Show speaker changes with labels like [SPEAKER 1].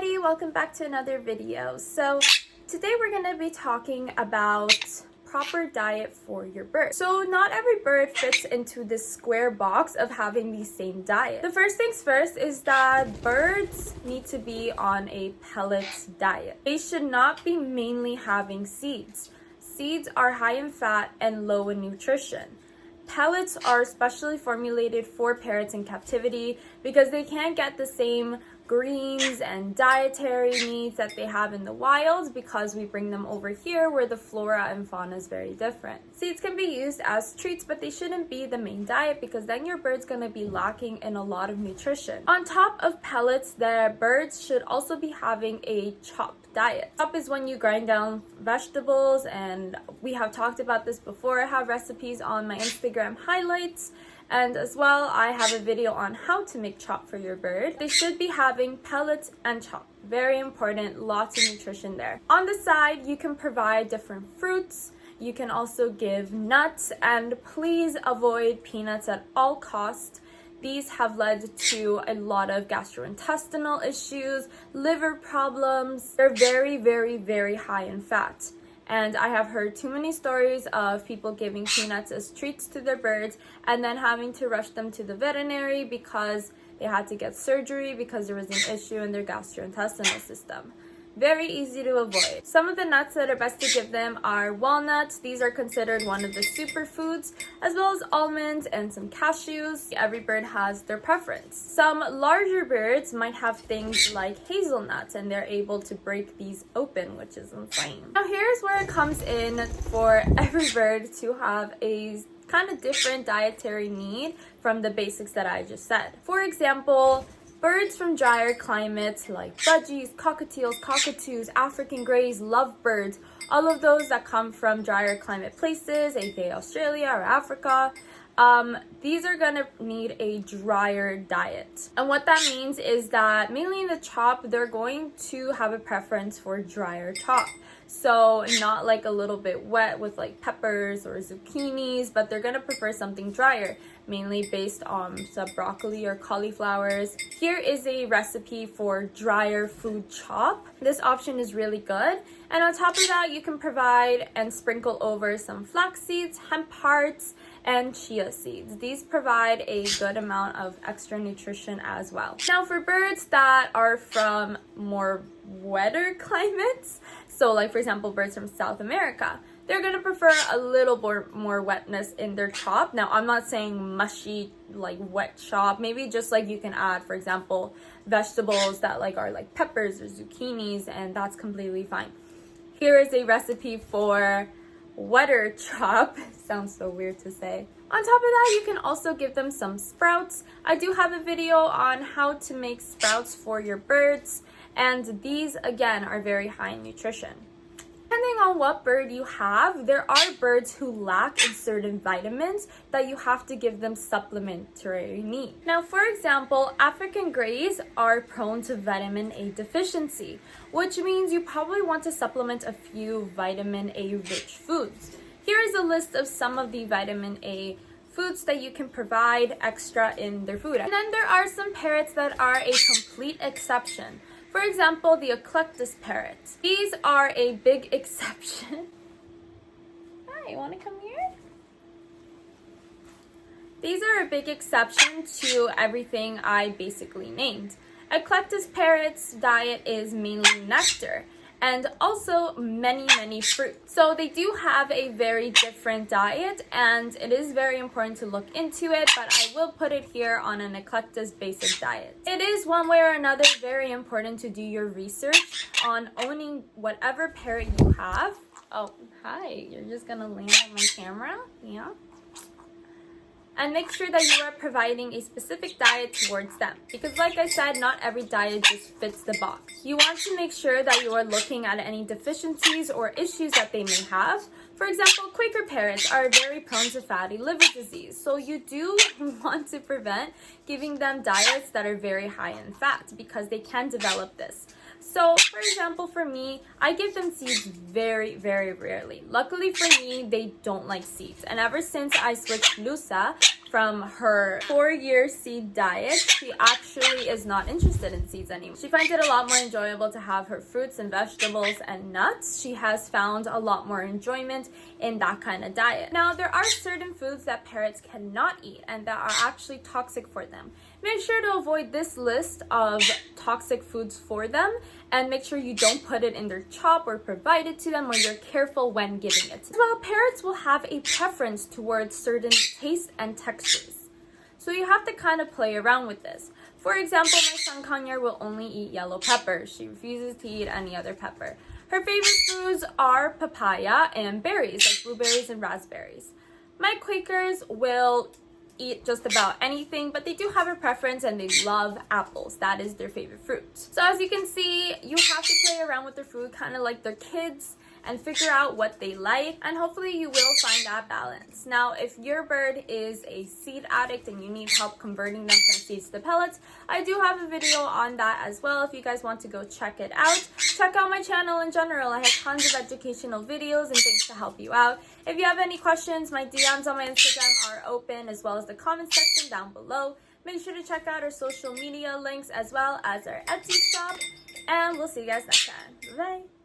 [SPEAKER 1] everybody, welcome back to another video. So today we're going to be talking about proper diet for your bird. So not every bird fits into this square box of having the same diet. The first things first is that birds need to be on a pellet diet. They should not be mainly having seeds. Seeds are high in fat and low in nutrition. Pellets are specially formulated for parrots in captivity because they can't get the same greens and dietary needs that they have in the wild because we bring them over here where the flora and fauna is very different. Seeds can be used as treats, but they shouldn't be the main diet because then your bird's going to be lacking in a lot of nutrition. On top of pellets, the birds should also be having a chop diet. Chop is when you grind down vegetables, and we have talked about this before. I have recipes on my Instagram highlights, and as well I have a video on how to make chop for your bird. They should be having pellets and chop. Very important, lots of nutrition there. On the side, you can provide different fruits. You can also give nuts, and please avoid peanuts at all costs. These have led to a lot of gastrointestinal issues, liver problems. They're very, very, very high in fat. And I have heard too many stories of people giving peanuts as treats to their birds and then having to rush them to the veterinary because they had to get surgery because there was an issue in their gastrointestinal system. Very easy to avoid. Some of the nuts that are best to give them are walnuts. These are considered one of the superfoods, as well as almonds and some cashews. Every bird has their preference. Some larger birds might have things like hazelnuts, and they're able to break these open, which is insane. Now here's where it comes in for every bird to have a kind of different dietary need from the basics that I just said. For example, birds from drier climates like budgies, cockatiels, cockatoos, African greys, lovebirds, all of those that come from drier climate places, aka Australia or Africa, these are gonna need a drier diet. And what that means is that mainly in the chop, they're going to have a preference for drier chop. So not like a little bit wet with like peppers or zucchinis, but they're gonna prefer something drier, mainly based on some broccoli or cauliflowers. Here is a recipe for drier food chop. This option is really good. And on top of that, you can provide and sprinkle over some flax seeds, hemp hearts, and chia seeds. These provide a good amount of extra nutrition as well. Now for birds that are from more wetter climates, so like for example birds from South America, they're going to prefer a little more wetness in their chop. Now I'm not saying mushy like wet chop, maybe just like you can add for example vegetables that like are like peppers or zucchinis, and that's completely fine. Here is a recipe for wetter chop. Sounds so weird to say. On top of that, you can also give them some sprouts. I do have a video on how to make sprouts for your birds, and these again are very high in nutrition. Depending on what bird you have, there are birds who lack in certain vitamins that you have to give them supplementary need. Now, for example, African greys are prone to vitamin A deficiency, which means you probably want to supplement a few vitamin A rich foods. Here is a list of some of the vitamin A foods that you can provide extra in their food. And then there are some parrots that are a complete exception. For example, the eclectus parrots. These are a big exception. Hi, you want to come here? These are a big exception to everything I basically named. Eclectus parrots' diet is mainly nectar and also many fruits. So they do have a very different diet, and it is very important to look into it, but I will put it here on an eclectus basic diet. It is one way or another very important to do your research on owning whatever parrot you have. Oh, hi, you're just gonna land on my camera? Yeah. And make sure that you are providing a specific diet towards them. Because like I said, not every diet just fits the box. You want to make sure that you are looking at any deficiencies or issues that they may have. For example, Quaker parrots are very prone to fatty liver disease. So you do want to prevent giving them diets that are very high in fat because they can develop this. So, for example, for me, I give them seeds very rarely. Luckily for me, they don't like seeds. And ever since I switched Lusa from her 4-year seed diet, she actually is not interested in seeds anymore. She finds it a lot more enjoyable to have her fruits and vegetables and nuts. She has found a lot more enjoyment in that kind of diet. Now, there are certain foods that parrots cannot eat and that are actually toxic for them. Make sure to avoid this list of toxic foods for them, and make sure you don't put it in their chop or provide it to them, or you're careful when giving it. As well, parrots will have a preference towards certain tastes and textures. So you have to kind of play around with this. For example, my son Conure will only eat yellow pepper. She refuses to eat any other pepper. Her favorite foods are papaya and berries, like blueberries and raspberries. My Quakers will eat just about anything, but they do have a preference and they love apples. That is their favorite fruit. So as you can see, you have to play around with their food kind of like their kids and figure out what they like, and hopefully you will find that balance. Now, if your bird is a seed addict and you need help converting them from seeds to pellets, I do have a video on that as well if you guys want to go check it out. Check out my channel in general. I have tons of educational videos and things to help you out. If you have any questions, my DMs on my Instagram are open, as well as the comment section down below. Make sure to check out our social media links as well as our Etsy shop, and we'll see you guys next time. Bye!